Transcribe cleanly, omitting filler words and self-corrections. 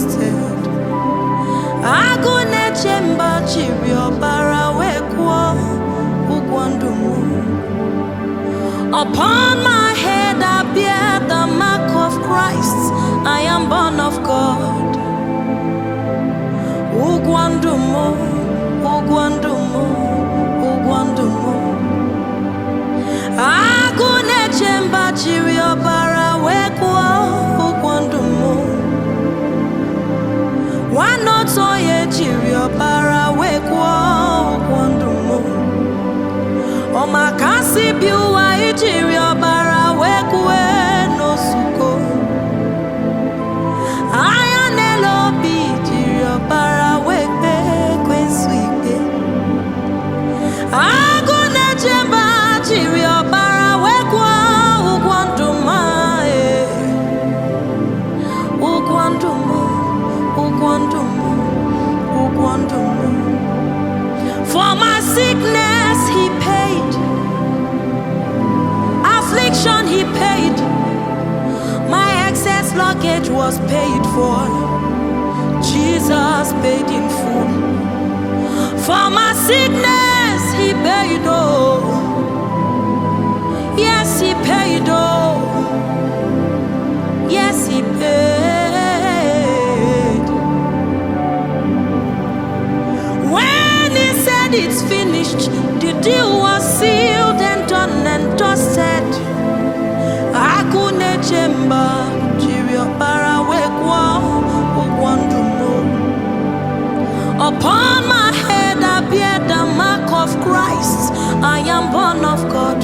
trusted. Agune chemba chiri ọbara wekwo ụgwọ ndụ m. Upon my head I bear the mark of Christ. I am born of God. Ụgwọ ndụ m, ụgwọ ndụ m, ụgwọ ndụ m. Agune chemba chiri ọbara wekwo ụgwọ ndụ m. Wanoto ye chiri ọbara wekwo ụgwọ ndụ m. Ọmakasị bi ụwa ijiri ọbara wekwe n'ozuko. Anya n'elu obi jiri ọbara wekpe ekwensu ikpe. Agụ na-eche mba jiri ọbara wekwa ụgwọ ndụ m. Ụgwọ ndụ m, ụgwọ ndụ m, ụgwọ ndụ m. For my sickness he paid, affliction he paid, my excess luggage was paid for. Jesus paid in full. For my sickness he paid, oh yes he paid, oh yes he paid. When he said it's finished, the deal was sealed and done and dusted. Akune chemba jiri ọbara wekwo ụgwọ ndụ m. Upon my head I bear the mark of Christ. I am born of God.